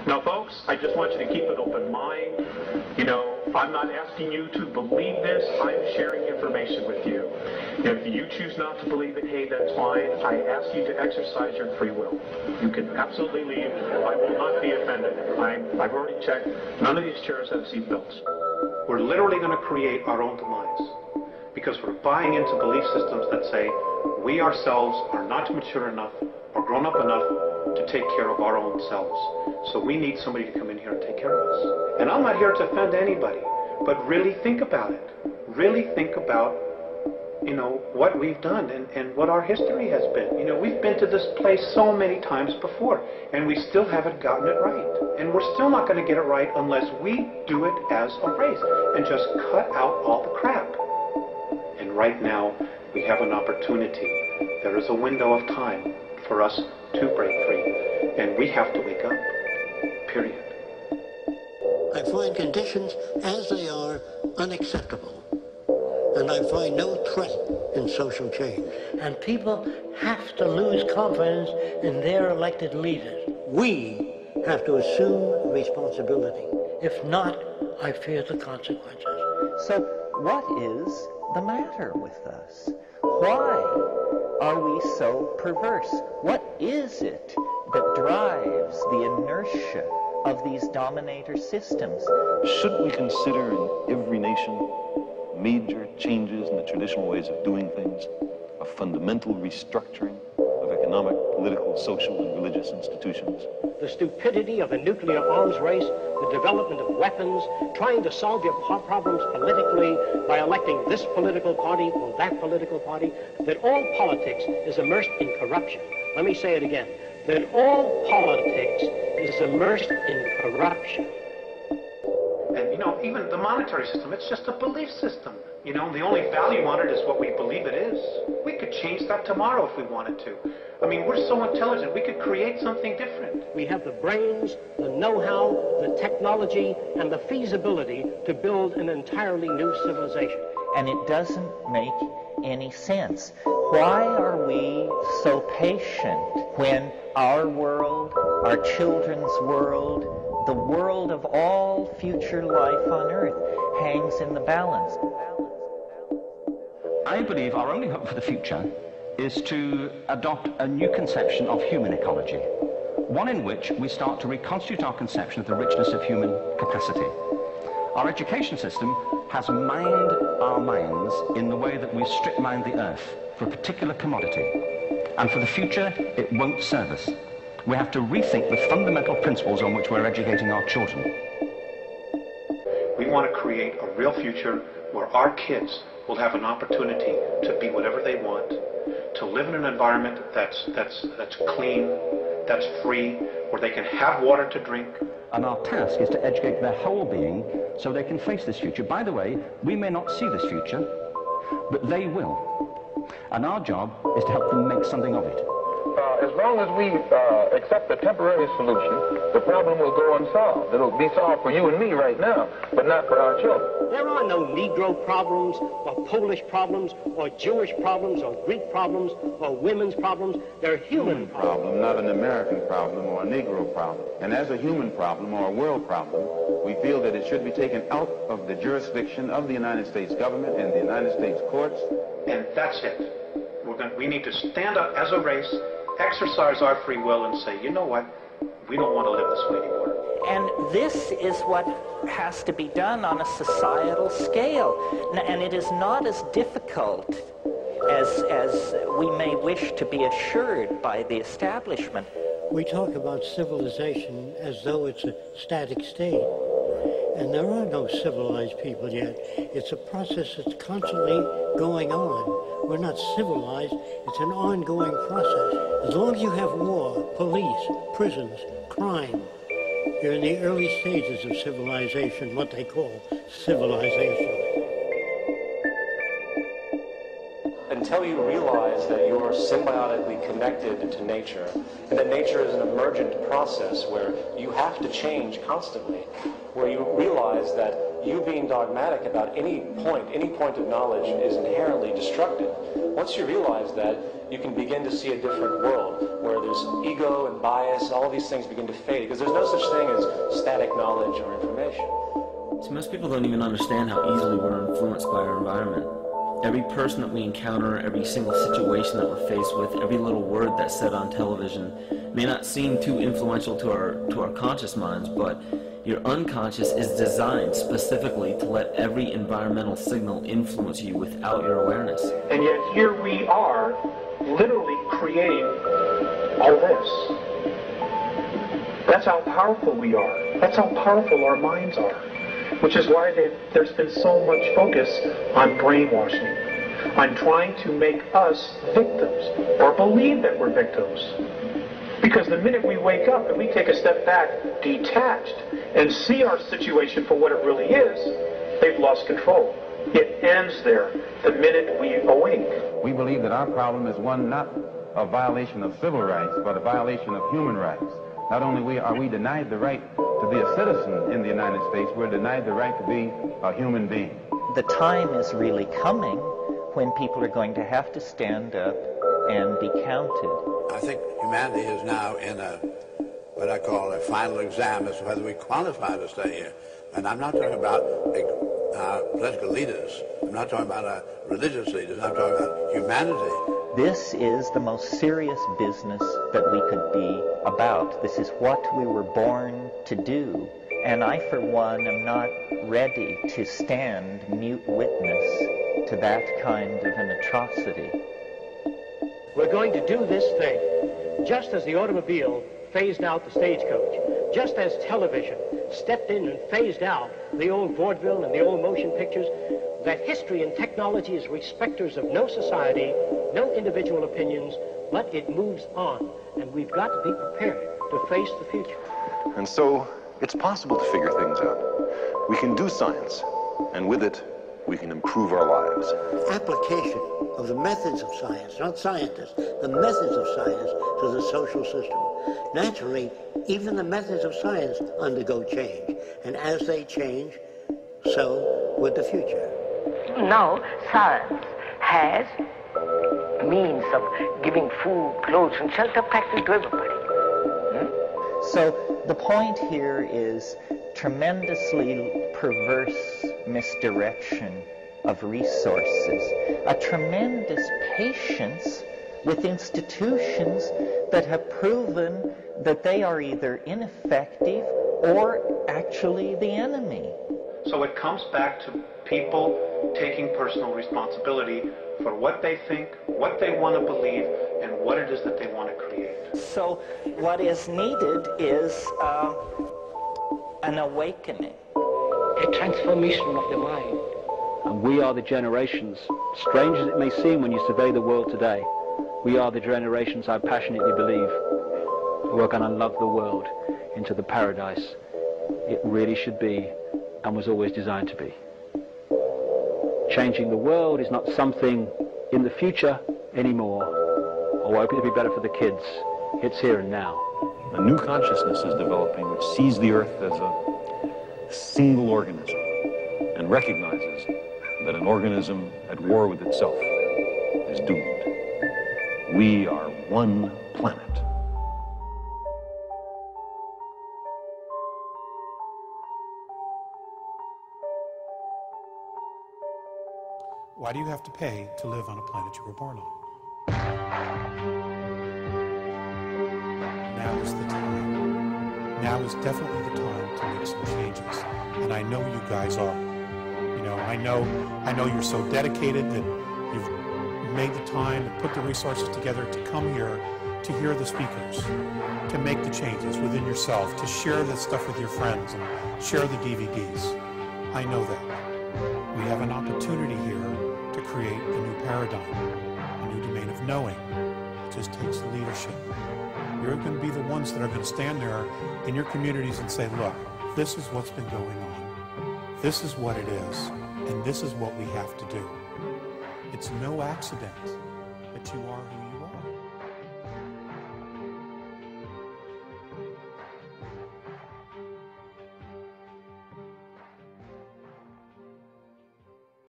Now, folks, I just want you to keep an open mind. You know, I'm not asking you to believe this. I'm sharing information with you. If you choose not to believe it, hey, that's fine. I ask you to exercise your free will. You can absolutely leave. I will not be offended. I've already checked. None of these chairs have seat belts. We're literally going to create our own demise because we're buying into belief systems that say we ourselves are not mature enough or grown up enough to take care of our own selves. So we need somebody to come in here and take care of us. And I'm not here to offend anybody, but really think about it. Really think about, you know, what we've done and what our history has been. You know, we've been to this place so many times before, and we still haven't gotten it right. And we're still not going to get it right unless we do it as a race and just cut out all the crap. And right now, we have an opportunity. There is a window of time for us to break free, and we have to wake up, period. I find conditions as they are unacceptable, and I find no threat in social change. And people have to lose confidence in their elected leaders. We have to assume responsibility. If not, I fear the consequences. So what is the matter with us? Why are we so perverse? What is it that drives the inertia of these dominator systems? Shouldn't we consider in every nation major changes in the traditional ways of doing things, a fundamental restructuring of economic, political, social, and religious institutions? The stupidity of the nuclear arms race, the development of weapons, trying to solve your problems politically by electing this political party or that political party, that all politics is immersed in corruption. Let me say it again, that all politics is immersed in corruption. And, you know, even the monetary system, it's just a belief system. You know, the only value on it is what we believe it is. We could change that tomorrow if we wanted to. I mean, we're so intelligent, we could create something different. We have the brains, the know-how, the technology, and the feasibility to build an entirely new civilization. And it doesn't make any sense. Why are we so patient when our world, our children's world, the world of all future life on Earth hangs in the balance? I believe our only hope for the future is to adopt a new conception of human ecology, one in which we start to reconstitute our conception of the richness of human capacity. Our education system has mined our minds in the way that we strip mine the earth for a particular commodity, and for the future it won't serve us. We have to rethink the fundamental principles on which we're educating our children. We want to create a real future where our kids will have an opportunity to be whatever they want, to live in an environment that's clean, that's free, where they can have water to drink. And our task is to educate their whole being so they can face this future. By the way, we may not see this future, but they will. And our job is to help them make something of it. As long as we accept a temporary solution, the problem will go unsolved. It'll be solved for you and me right now, but not for our children. There are no Negro problems, or Polish problems, or Jewish problems, or Greek problems, or women's problems. They're human problems. Not an American problem or a Negro problem. And as a human problem or a world problem, we feel that it should be taken out of the jurisdiction of the United States government and the United States courts. And that's it. We need to stand up as a race, exercise our free will, and say, you know what? We don't want to live this way anymore. And this is what has to be done on a societal scale. And it is not as difficult as we may wish to be assured by the establishment. We talk about civilization as though it's a static state. And there are no civilized people yet. It's a process that's constantly going on. We're not civilized. It's an ongoing process. As long as you have war, police, prisons, crime, you're in the early stages of civilization, what they call civilization. until you realize that you're symbiotically connected to nature, and that nature is an emergent process where you have to change constantly, where you realize that you being dogmatic about any point of knowledge is inherently destructive. Once you realize that, you can begin to see a different world where there's ego and bias, all these things begin to fade, because there's no such thing as static knowledge or information. So most people don't even understand how easily we're influenced by our environment. Every person that we encounter, every single situation that we're faced with, every little word that's said on television may not seem too influential to our conscious minds, but your unconscious is designed specifically to let every environmental signal influence you without your awareness. And yet here we are, literally creating all this. That's how powerful we are. That's how powerful our minds are. Which is why there's been so much focus on brainwashing, on trying to make us victims, or believe that we're victims. Because the minute we wake up and we take a step back, detached, and see our situation for what it really is, they've lost control. It ends there the minute we awake. We believe that our problem is one not a violation of civil rights, but a violation of human rights. Not only are we denied the right to be a citizen in the United States, we're denied the right to be a human being. The time is really coming when people are going to have to stand up and be counted. I think humanity is now in what I call a final exam as to whether we qualify to stay here. And I'm not talking about political leaders. I'm not talking about religious leaders. I'm talking about humanity. This is the most serious business that we could be about. This is what we were born to do. And I, for one, am not ready to stand mute witness to that kind of an atrocity. We're going to do this thing just as the automobile phased out the stagecoach, just as television stepped in and phased out the old vaudeville and the old motion pictures, that history and technology is respecters of no society, no individual opinions, but it moves on. And we've got to be prepared to face the future. And so it's possible to figure things out. We can do science, and with it, we can improve our lives. Application of the methods of science, not scientists, the methods of science to the social system. Naturally, even the methods of science undergo change, and as they change, so would the future. Now, science has means of giving food, clothes, and shelter practically to everybody. So the point here is tremendously perverse misdirection of resources, a tremendous patience with institutions that have proven that they are either ineffective or actually the enemy. So it comes back to people taking personal responsibility for what they think, what they want to believe, and what it is that they want to create. So what is needed is an awakening. A transformation of the mind. And we are the generations, strange as it may seem when you survey the world today, we are the generations, I passionately believe, who are going to love the world into the paradise it really should be and was always designed to be. Changing the world is not something in the future anymore, or hoping to be better for the kids. It's here and now. A new consciousness is developing which sees the Earth as a single organism and recognizes that an organism at war with itself is doomed. We are one planet. Why do you have to pay to live on a planet you were born on? Now is the time. Now is definitely the time to make some changes. And I know you guys are. You know, I know you're so dedicated that you've made the time to put the resources together to come here, to hear the speakers, to make the changes within yourself, to share this stuff with your friends and share the DVDs. I know that. We have an opportunity here to create a new paradigm, a new domain of knowing. It just takes leadership. You're going to be the ones that are going to stand there in your communities and say, look, this is what's been going on. This is what it is, and this is what we have to do. It's no accident that you are who you are.